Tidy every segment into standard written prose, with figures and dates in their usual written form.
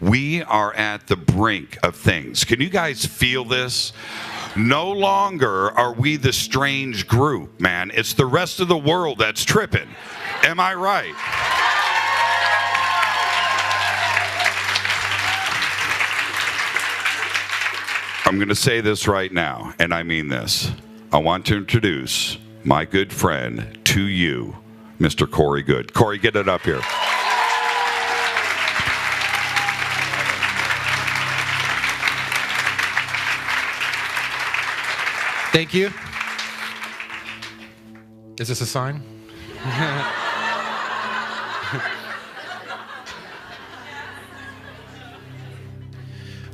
We are at the brink of things. Can you guys feel this? No longer are we the strange group, man. It's the rest of the world that's tripping. Am I right? I'm going to say this right now, and I mean this. I want to introduce my good friend to you, Mr. Corey Goode. Corey, get it up here. Thank you. Is this a sign?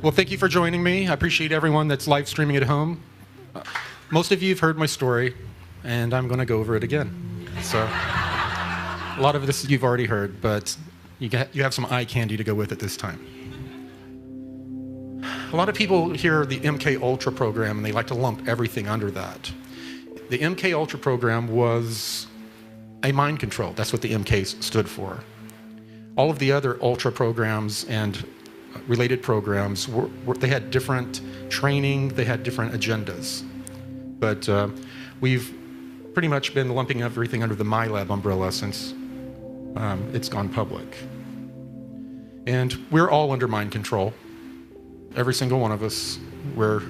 Well, thank you for joining me. I appreciate everyone that's live streaming at home. Most of you have heard my story, and I'm going to go over it again. So, a lot of this you've already heard, but you have some eye candy to go with it this time. A lot of people hear the MK Ultra program, and they like to lump everything under that. The MK Ultra program was a mind control. That's what the MK stood for. All of the other Ultra programs and related programs, they had different training, they had different agendas. But we've pretty much been lumping everything under the MyLab umbrella since it's gone public. And we're all under mind control. Every single one of us. We're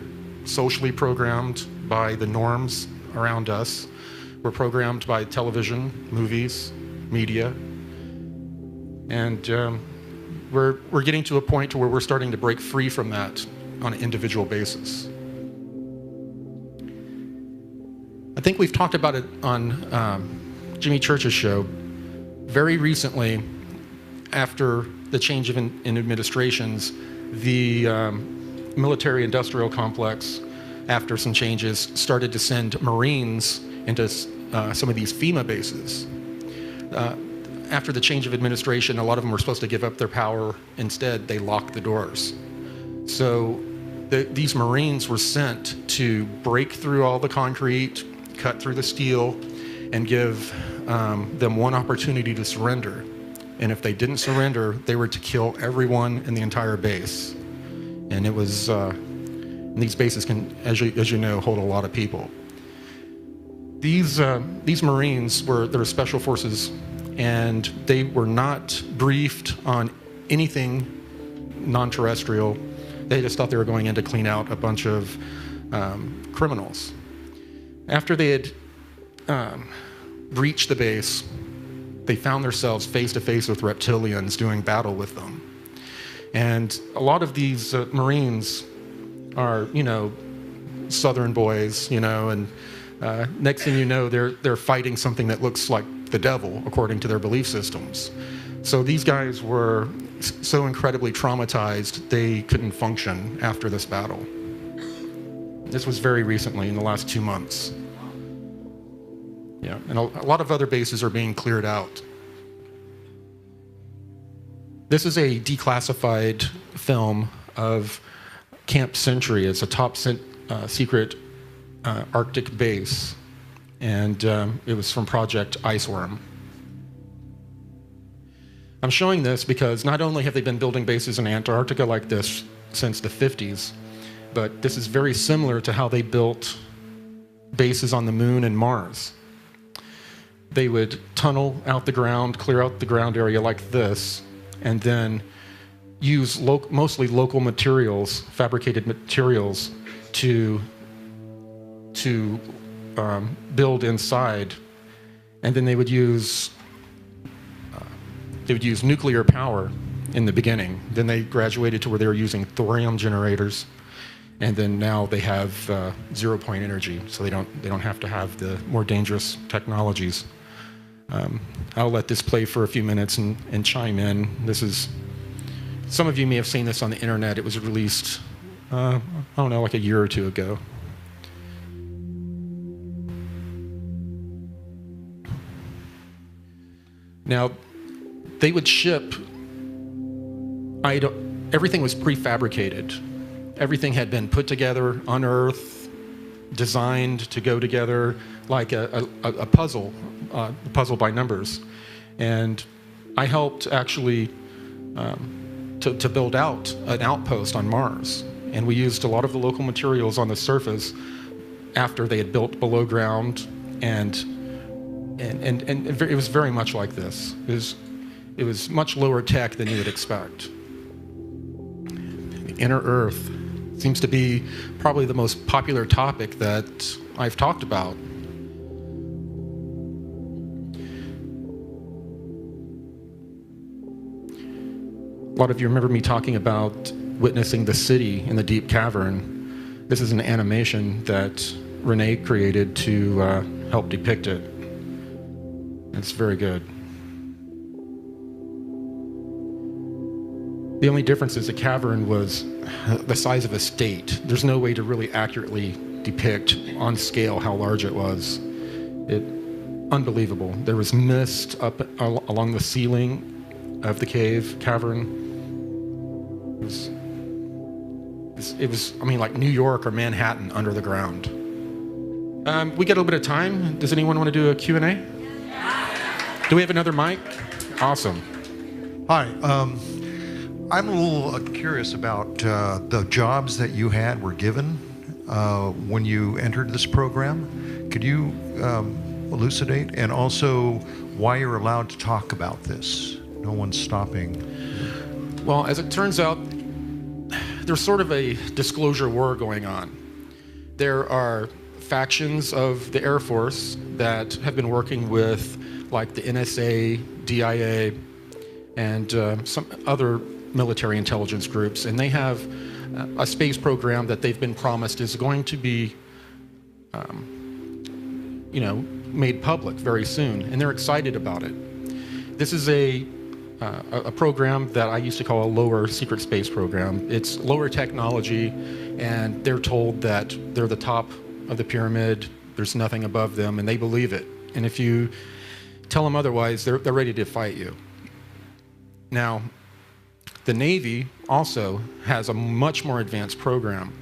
socially programmed by the norms around us. We're programmed by television, movies, media. And we're getting to a point to where we're starting to break free from that on an individual basis. I think we've talked about it on Jimmy Church's show. Very recently, after the change in administrations, the military-industrial complex, after some changes, started to send Marines into some of these FEMA bases. After the change of administration, a lot of them were supposed to give up their power. Instead, they locked the doors. So these Marines were sent to break through all the concrete, cut through the steel, and give them one opportunity to surrender. And if they didn't surrender, they were to kill everyone in the entire base. And it was, these bases can, as you know, hold a lot of people. These Marines they're special forces, and they were not briefed on anything non-terrestrial. They just thought they were going in to clean out a bunch of criminals. After they had breached the base, they found themselves face to face with reptilians doing battle with them. And a lot of these Marines are, Southern boys, and next thing you know, they're fighting something that looks like the devil, according to their belief systems. So these guys were so incredibly traumatized, they couldn't function after this battle. This was very recently, in the last 2 months. Yeah, and a lot of other bases are being cleared out. This is a declassified film of Camp Century. It's a top secret Arctic base, and it was from Project Iceworm. I'm showing this because not only have they been building bases in Antarctica like this since the 50s, but this is very similar to how they built bases on the Moon and Mars. They would tunnel out the ground, clear out the ground area like this, and then use mostly local materials, fabricated materials, to build inside. And then they would use nuclear power in the beginning. Then they graduated to where they were using thorium generators, and then now they have zero-point energy, so they don't have to have the more dangerous technologies. I'll let this play for a few minutes and chime in. Some of you may have seen this on the internet. It was released, I don't know, like a year or two ago. Now, they would ship, everything was prefabricated. Everything had been put together on Earth, designed to go together like a puzzle by numbers. And I helped actually to build out an outpost on Mars. And we used a lot of the local materials on the surface after they had built below ground, and it was very much like this. It was much lower tech than you would expect. The inner Earth seems to be probably the most popular topic that I've talked about. A lot of you remember me talking about witnessing the city in the deep cavern. This is an animation that Renee created to help depict it. It's very good. The only difference is the cavern was the size of a state. There's no way to really accurately depict on scale how large it was. Unbelievable. There was mist up along the ceiling of the cavern. It was, I mean, like New York or Manhattan under the ground. We got a little bit of time. Does anyone want to do a Q&A? Do we have another mic? Awesome. Hi. I'm a little curious about the jobs that you were given when you entered this program. Could you elucidate? And also why you're allowed to talk about this? No one's stopping. Well, as it turns out, there's sort of a disclosure war going on. There are factions of the Air Force that have been working with, like the NSA, DIA, and some other military intelligence groups, and they have a space program that they've been promised is going to be, made public very soon, and they're excited about it. This is a program that I used to call a lower secret space program. It's lower technology, and they're told that they're the top of the pyramid, there's nothing above them, and they believe it. And if you tell them otherwise, they're ready to fight you. Now, the Navy also has a much more advanced program.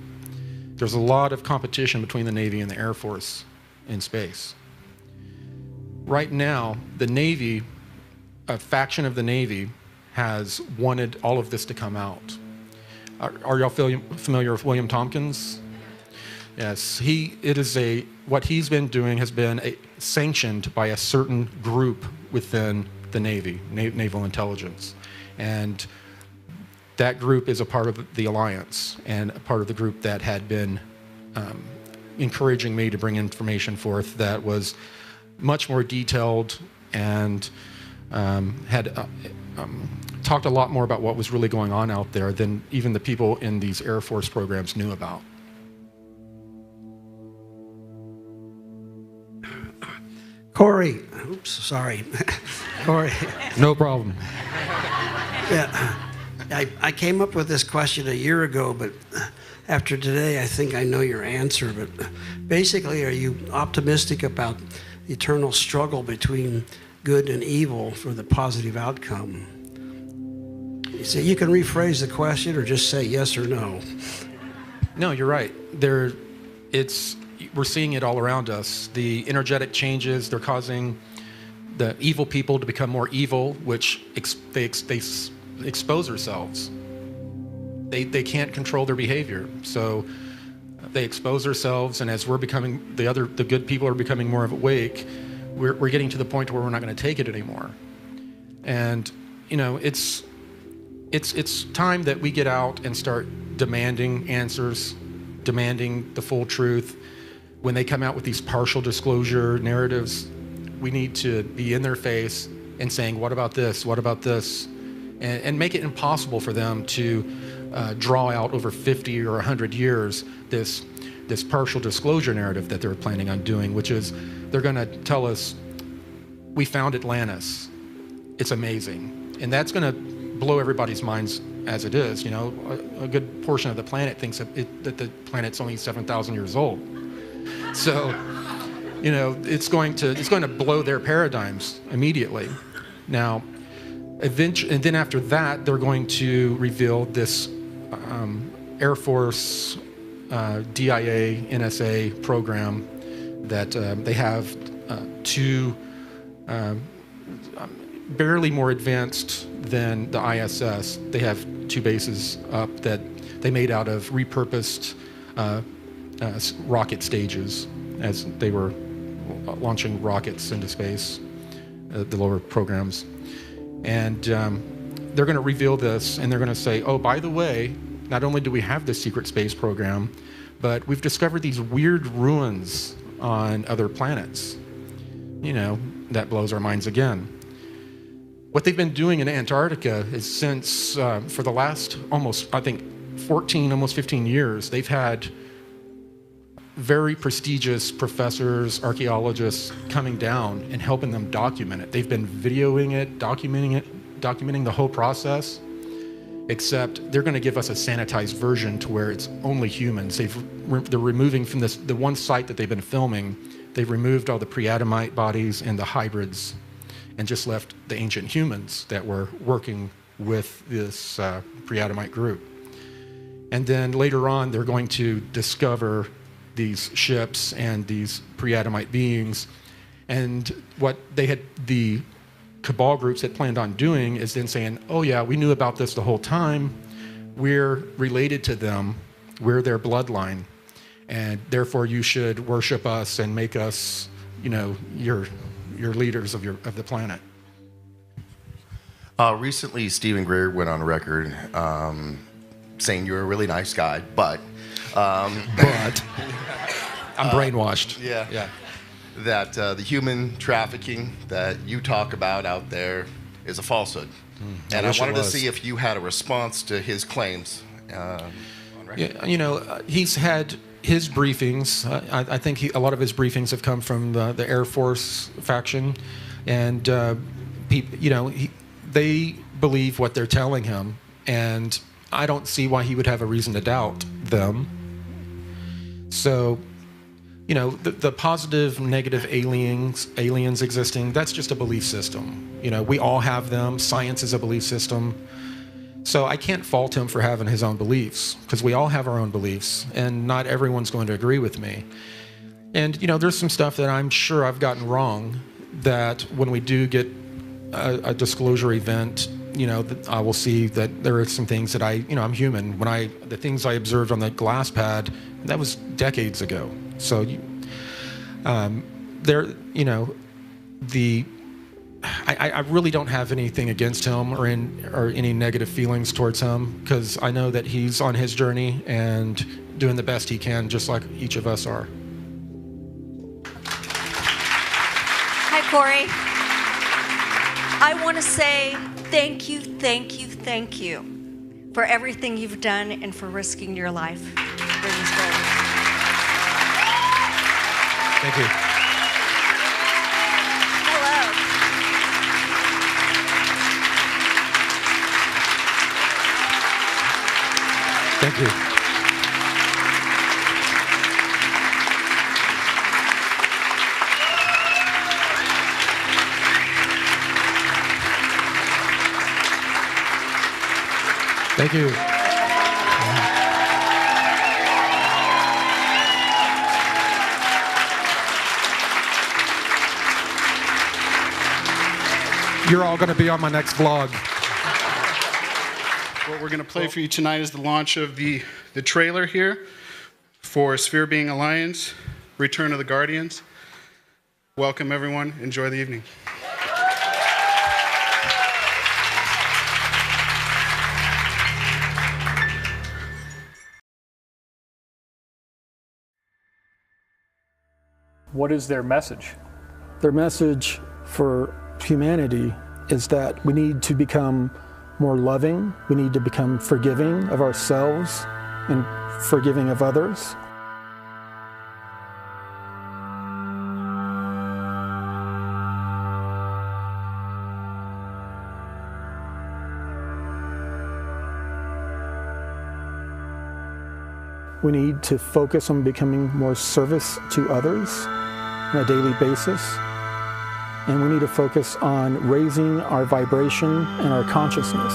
There's a lot of competition between the Navy and the Air Force in space. Right now, the Navy, a faction of the Navy, has wanted all of this to come out. Are y'all familiar with William Tompkins? Yes, what he's been doing has been sanctioned by a certain group within the Navy, Naval Intelligence. And that group is a part of the alliance and a part of the group that had been encouraging me to bring information forth that was much more detailed and had talked a lot more about what was really going on out there than even the people in these Air Force programs knew about. Corey, oops, sorry. Corey. No problem. Yeah, I came up with this question a year ago, but after today, I think I know your answer. But basically, are you optimistic about the eternal struggle between good and evil for the positive outcome? So you can rephrase the question or just say yes or no. No, you're right. We're seeing it all around us. The energetic changes, they're causing the evil people to become more evil, which they expose themselves. They can't control their behavior, so they expose themselves, and as we're becoming, the good people are becoming more awake, we're getting to the point where we're not going to take it anymore. And it's time that we get out and start demanding answers, demanding the full truth. When they come out with these partial disclosure narratives, we need to be in their face and saying, what about this? What about this? And make it impossible for them to draw out over 50 or 100 years this partial disclosure narrative that they're planning on doing, which is they're going to tell us, we found Atlantis. It's amazing. And that's going to blow everybody's minds as it is. A good portion of the planet thinks that the planet's only 7,000 years old. So, it's going to blow their paradigms immediately. Now, and then after that, they're going to reveal this Air Force, DIA, NSA program that they have two barely more advanced than the ISS. They have 2 bases up that they made out of repurposed rocket stages as they were launching rockets into space, the lower programs. And they're going to reveal this, and they're going to say, oh, by the way, not only do we have this secret space program, but we've discovered these weird ruins on other planets. You know, that blows our minds again. What they've been doing in Antarctica is since, for the last almost, I think, 14, almost 15 years, they've had very prestigious professors, archaeologists coming down and helping them document it. They've been videoing it, documenting the whole process, except they're going to give us a sanitized version to where it's only humans. They're removing from the one site that they've been filming, they've removed all the pre-Adamite bodies and the hybrids and just left the ancient humans that were working with this pre-Adamite group. And then later on, they're going to discover these ships and these pre-Adamite beings. And what the cabal groups had planned on doing is then saying, oh yeah, we knew about this the whole time. We're related to them. We're their bloodline. And therefore you should worship us and make us, you know, your leaders of the planet. Recently, Stephen Greer went on record saying you're a really nice guy, but I'm brainwashed. Yeah. That the human trafficking that you talk about out there is a falsehood. And I wanted to see if you had a response to his claims on record. Yeah, you know, he's had his briefings. I think a lot of his briefings have come from the Air Force faction, and you know, they believe what they're telling him, and I don't see why he would have a reason to doubt them. So, you know, the positive, negative aliens existing, that's just a belief system. You know, we all have them. Science is a belief system. So I can't fault him for having his own beliefs, because we all have our own beliefs, and not everyone's going to agree with me. And, you know, there's some stuff that I'm sure I've gotten wrong, that when we do get a disclosure event, you know, I will see that there are some things that I'm human. The things I observed on the glass pad, that was decades ago. So, I really don't have anything against him or any negative feelings towards him, because I know that he's on his journey and doing the best he can, just like each of us are. Hi, Corey. I want to say thank you for everything you've done and for risking your life to bring this forward. Thank you. Hello. Thank you. Thank you. You're all going to be on my next vlog. What we're going to play for you tonight is the launch of the trailer here for Sphere Being Alliance, Return of the Guardians. Welcome, everyone. Enjoy the evening. What is their message? Their message for humanity is that we need to become more loving, we need to become forgiving of ourselves and forgiving of others. We need to focus on becoming more service to others on a daily basis. And we need to focus on raising our vibration and our consciousness.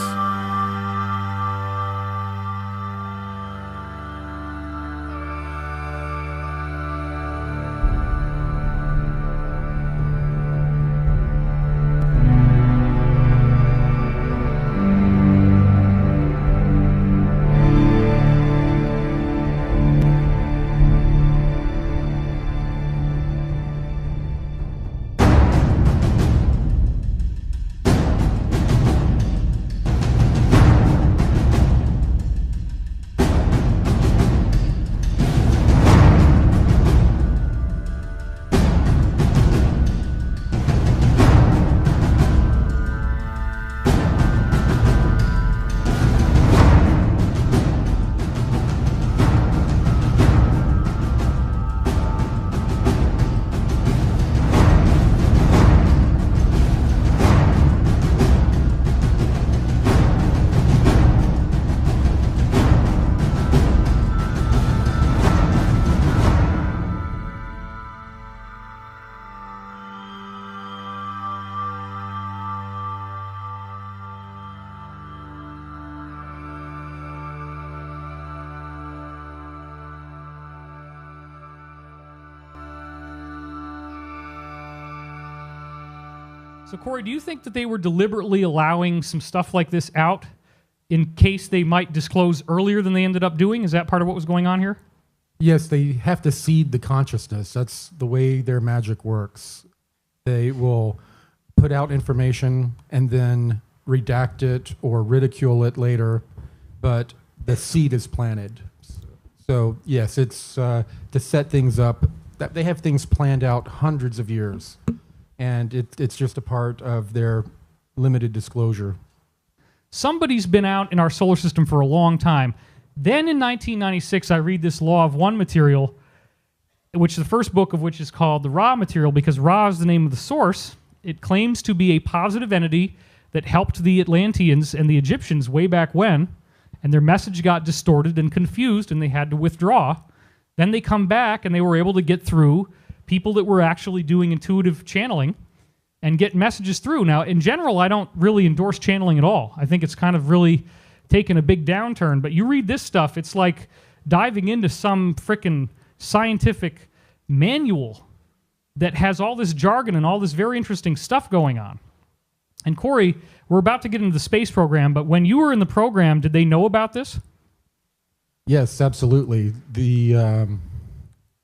So, Corey, do you think that they were deliberately allowing some stuff like this out in case they might disclose earlier than they ended up doing? Is that part of what was going on here? Yes, they have to seed the consciousness. That's the way their magic works. They will put out information and then redact it or ridicule it later, but the seed is planted. So, yes, it's to set things up. They have things planned out hundreds of years, and it's just a part of their limited disclosure. Somebody's been out in our solar system for a long time. Then in 1996, I read this Law of One material, which the first book of which is called the Ra material, because Ra is the name of the source. It claims to be a positive entity that helped the Atlanteans and the Egyptians way back when, and their message got distorted and confused, and they had to withdraw. Then they come back, and they were able to get through people that were actually doing intuitive channeling and get messages through. Now, in general, I don't really endorse channeling at all. I think it's kind of really taken a big downturn. But you read this stuff, it's like diving into some frickin' scientific manual that has all this jargon and all this very interesting stuff going on. And Corey, we're about to get into the space program, but when you were in the program, did they know about this? Yes, absolutely. The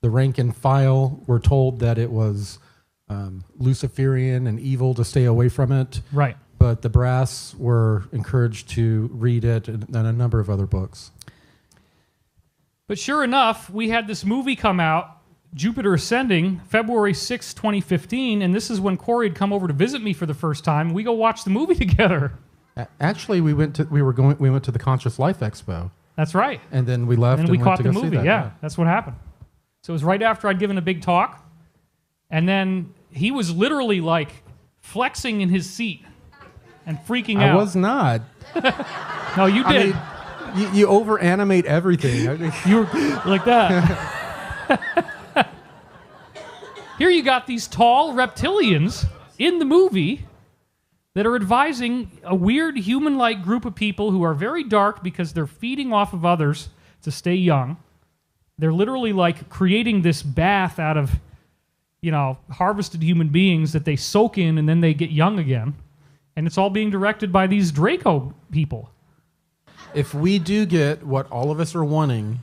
rank and file were told that it was Luciferian and evil to stay away from it. Right. But the brass were encouraged to read it and a number of other books. But sure enough, we had this movie come out, Jupiter Ascending, February 6, 2015, and this is when Corey had come over to visit me for the first time. We go watch the movie together. Actually, we went to the Conscious Life Expo. That's right. And then we left and we went caught to the go see movie. that. Yeah, that's what happened. So it was right after I'd given a big talk, and then he was literally like flexing in his seat and freaking out. I was not. No, you did. I mean, you over animate everything. You were like that. Here you got these tall reptilians in the movie that are advising a weird human-like group of people who are very dark because they're feeding off of others to stay young. They're literally like creating this bath out of, harvested human beings that they soak in and then they get young again. And it's all being directed by these Draco people. If we do get what all of us are wanting,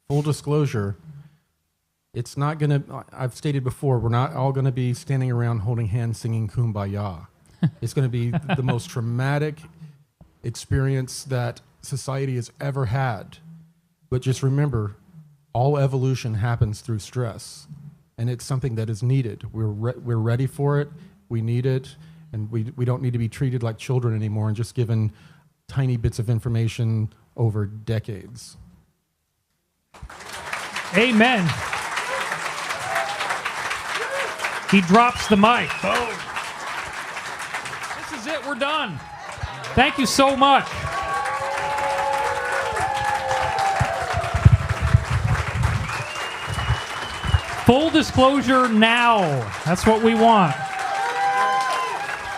full disclosure, it's not going to, I've stated before, we're not all going to be standing around holding hands singing Kumbaya. It's going to be the most traumatic experience that society has ever had. But just remember, all evolution happens through stress, and it's something that is needed. We're ready for it. We need it, and we don't need to be treated like children anymore and just given tiny bits of information over decades. Amen. He drops the mic. Oh. This is it. We're done. Thank you so much. Full disclosure now. That's what we want.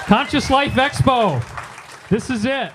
Conscious Life Expo. This is it.